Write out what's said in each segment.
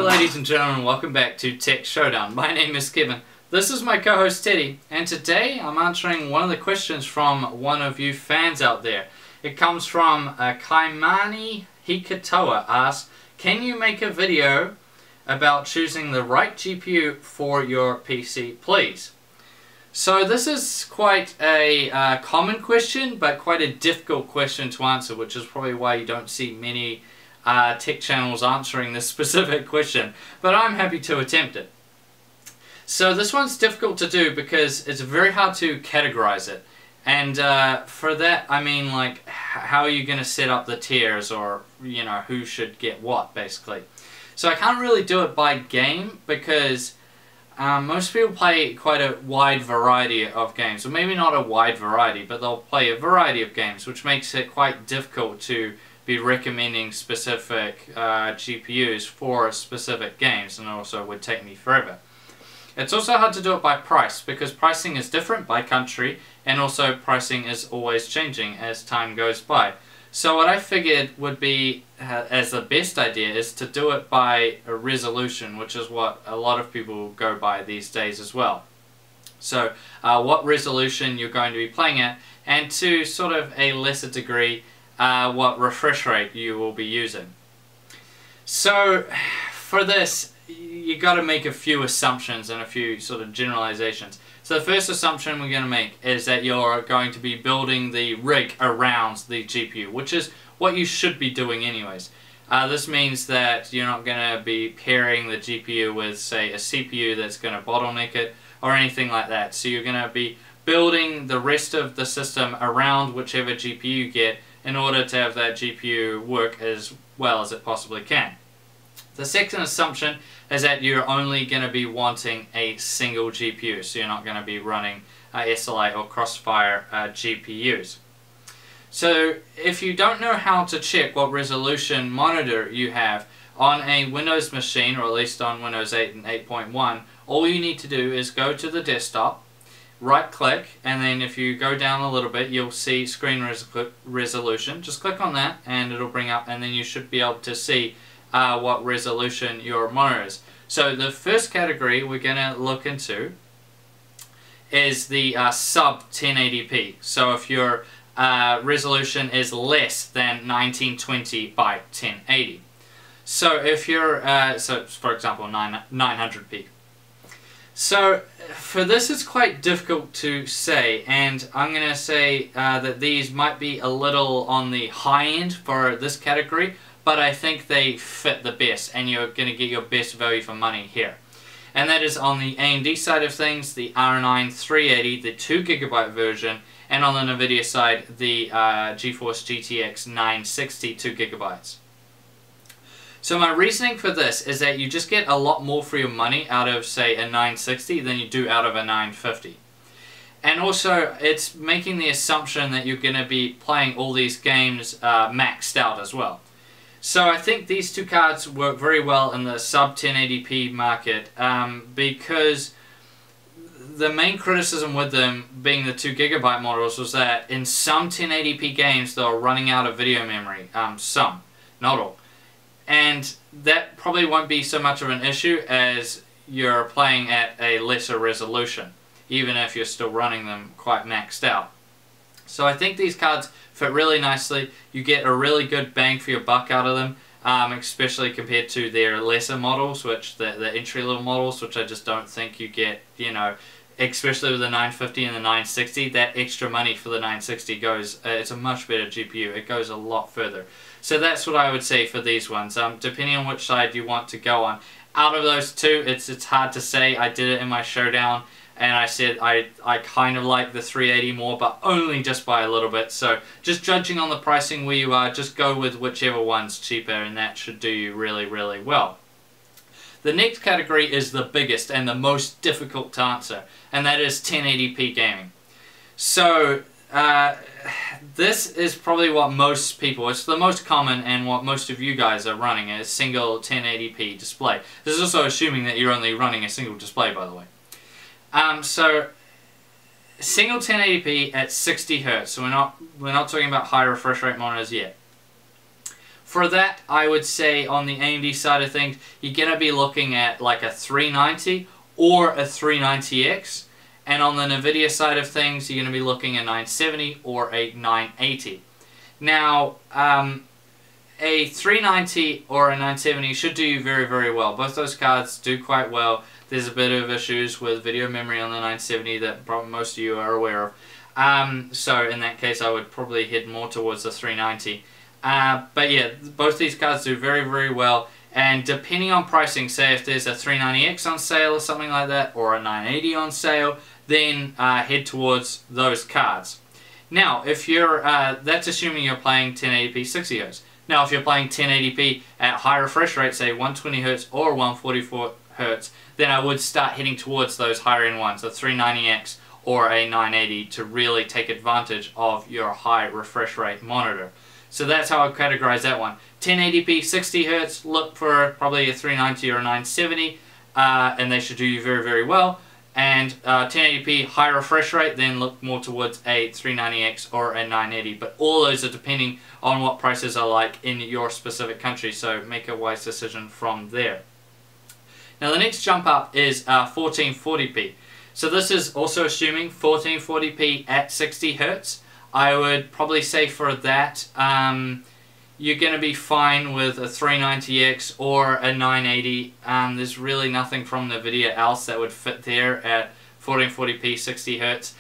ladies and gentlemen, welcome back to Tech Showdown. My name is Kevin. This is my co-host Teddy, and today I'm answering one of the questions from one of you fans out there. It comes from Kaimani Hikatoa. Asks, can you make a video about choosing the right GPU for your PC, please? So this is quite a common question, but quite a difficult question to answer, which is probably why you don't see many tech channels answering this specific question, but I'm happy to attempt it. So this one's difficult to do because it's very hard to categorize it, and for that I mean, like, how are you going to set up the tiers, or you know, who should get what basically. So I can't really do it by game because most people play quite a wide variety of games, or maybe not a wide variety, but they'll play a variety of games, which makes it quite difficult to be recommending specific GPUs for specific games, and also would take me forever. It's also hard to do it by price because pricing is different by country, and also pricing is always changing as time goes by. So what I figured would be as the best idea is to do it by a resolution, which is what a lot of people go by these days as well. So what resolution you're going to be playing at, and to sort of a lesser degree what refresh rate you will be using. So for this, you got to make a few assumptions and a few sort of generalizations. So the first assumption we're going to make is that you're going to be building the rig around the GPU, which is what you should be doing anyways. This means that you're not going to be pairing the GPU with, say, a CPU that's going to bottleneck it or anything like that. So you're going to be building the rest of the system around whichever GPU you get in order to have that GPU work as well as it possibly can. The second assumption is that you're only going to be wanting a single GPU, so you're not going to be running SLI or Crossfire GPUs. So if you don't know how to check what resolution monitor you have on a Windows machine, or at least on Windows 8 and 8.1, all you need to do is go to the desktop, right click, and then if you go down a little bit you'll see screen resolution. Just click on that and it'll bring up, and then you should be able to see what resolution your monitor is. So the first category we're going to look into is the sub 1080p. So if your resolution is less than 1920 by 1080. So if you're, so for example 900p. So for this it's quite difficult to say, and I'm going to say that these might be a little on the high end for this category, but I think they fit the best and you're going to get your best value for money here. And that is on the AMD side of things, the R9 380, the 2GB version, and on the NVIDIA side, the GeForce GTX 960 2GB. So my reasoning for this is that you just get a lot more for your money out of, say, a 960 than you do out of a 950. And also, it's making the assumption that you're going to be playing all these games maxed out as well. So I think these two cards work very well in the sub 1080p market because the main criticism with them being the 2GB models was that in some 1080p games they were running out of video memory. Some, not all. And that probably won't be so much of an issue as you're playing at a lesser resolution, even if you're still running them quite maxed out. So I think these cards fit really nicely. You get a really good bang for your buck out of them, especially compared to their lesser models, which the entry-level models, which I just don't think you get, you know, especially with the 950 and the 960. That extra money for the 960 goes, it's a much better GPU. It goes a lot further. So that's what I would say for these ones, depending on which side you want to go on. Out of those two, it's hard to say. I did it in my Showdown, and I said I kind of like the 380 more, but only just by a little bit. So just judging on the pricing where you are, just go with whichever one's cheaper, and that should do you really, really well. The next category is the biggest and the most difficult to answer, and that is 1080p gaming. So this is probably what most people, it's the most common and what most of you guys are running, a single 1080p display. This is also assuming that you're only running a single display, by the way. So single 1080p at 60 Hz, so we're not talking about high refresh rate monitors yet. For that, I would say on the AMD side of things, you're going to be looking at like a 390 or a 390X. And on the NVIDIA side of things, you're going to be looking at 970 or a 980. Now, a 390 or a 970 should do very, very well. Both those cards do quite well. There's a bit of issues with video memory on the 970 that probably most of you are aware of. So in that case, I would probably head more towards the 390. But yeah, both these cards do very, very well. And depending on pricing, say if there's a 390X on sale or something like that, or a 980 on sale, then head towards those cards. Now, if you're, that's assuming you're playing 1080p 60 Hz. Now, if you're playing 1080p at high refresh rate, say 120 Hz or 144 Hz, then I would start heading towards those higher end ones, a 390X or a 980, to really take advantage of your high refresh rate monitor. So that's how I categorize that one. 1080p 60 Hz, look for probably a 390 or a 970, and they should do you very, very well. And 1080p high refresh rate, then look more towards a 390X or a 980. But all those are depending on what prices are like in your specific country, so make a wise decision from there. Now the next jump up is 1440p. So this is also assuming 1440p at 60 Hz. I would probably say for that, you're going to be fine with a 390X or a 980. There's really nothing from NVIDIA else that would fit there at 1440p 60 Hz.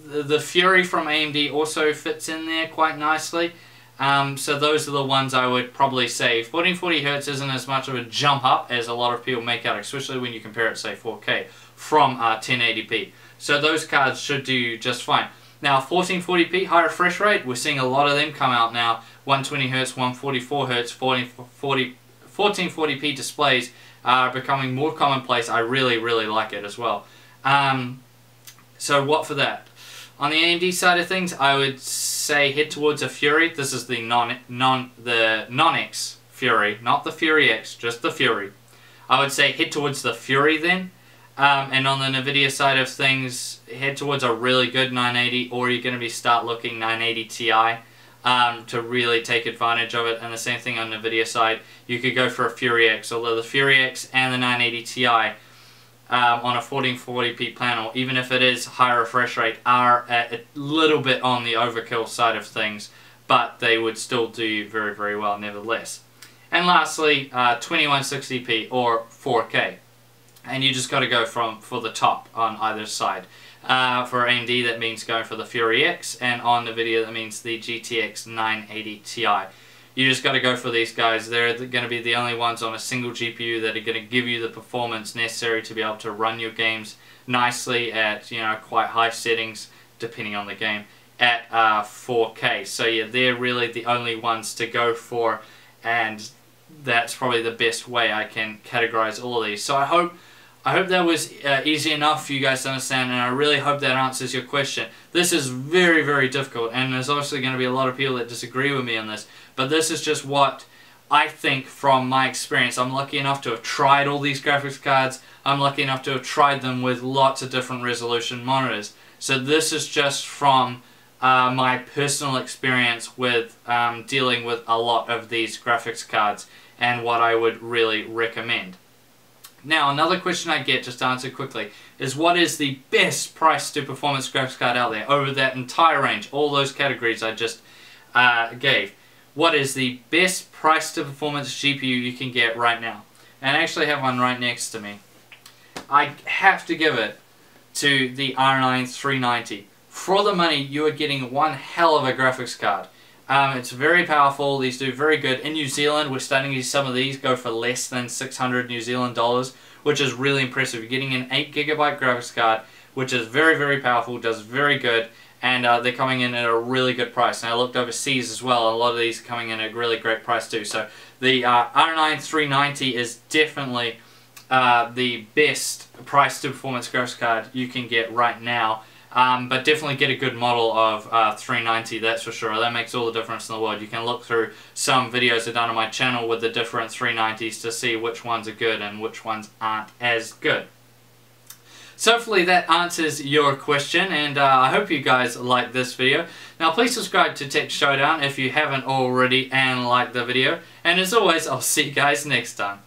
The Fury from AMD also fits in there quite nicely. So those are the ones I would probably say. 1440 Hz isn't as much of a jump up as a lot of people make out, especially when you compare it, say, 4K from 1080p. So those cards should do just fine. Now 1440p high refresh rate, we're seeing a lot of them come out now. 120 Hz, 144 Hz, 1440p displays are becoming more commonplace. I really, really like it as well. So what for that? On the AMD side of things, I would say head towards a Fury. This is the non-X Fury, not the Fury X, just the Fury. I would say head towards the Fury then. And on the NVIDIA side of things, head towards a really good 980, or you're going to be start looking 980 Ti to really take advantage of it. And the same thing on the NVIDIA side, you could go for a Fury X, although the Fury X and the 980 Ti on a 1440p panel, even if it is high refresh rate, are a little bit on the overkill side of things, but they would still do very, very well nevertheless. And lastly, 2160p or 4K. And you just got to go for the top on either side. For AMD, that means going for the Fury X, and on NVIDIA, that means the GTX 980 Ti. You just got to go for these guys. They're going to be the only ones on a single GPU that are going to give you the performance necessary to be able to run your games nicely at, you know, quite high settings, depending on the game, at 4K. So yeah, they're really the only ones to go for, and that's probably the best way I can categorize all of these. So I hope that was easy enough for you guys to understand, and I really hope that answers your question. This is very, very difficult, and there's obviously going to be a lot of people that disagree with me on this, but this is just what I think from my experience. I'm lucky enough to have tried all these graphics cards. I'm lucky enough to have tried them with lots of different resolution monitors. So this is just from my personal experience with dealing with a lot of these graphics cards and what I would really recommend. Now, another question I get, just to answer quickly, is what is the best price to performance graphics card out there over that entire range, all those categories I just gave? What is the best price to performance GPU you can get right now? And I actually have one right next to me. I have to give it to the R9 390. For the money, you are getting one hell of a graphics card. It's very powerful. These do very good. In New Zealand, we're starting to see some of these go for less than 600 New Zealand dollars, which is really impressive. You're getting an 8GB graphics card, which is very, very powerful, does very good, and they're coming in at a really good price. And I looked overseas as well, and a lot of these are coming in at a really great price too. So the R9 390 is definitely the best price to performance graphics card you can get right now. But definitely get a good model of 390, that's for sure. That makes all the difference in the world. You can look through some videos I've done on my channel with the different 390s to see which ones are good and which ones aren't as good. So hopefully that answers your question, and I hope you guys like this video. Now please subscribe to Tech Showdown if you haven't already and like the video. And as always, I'll see you guys next time.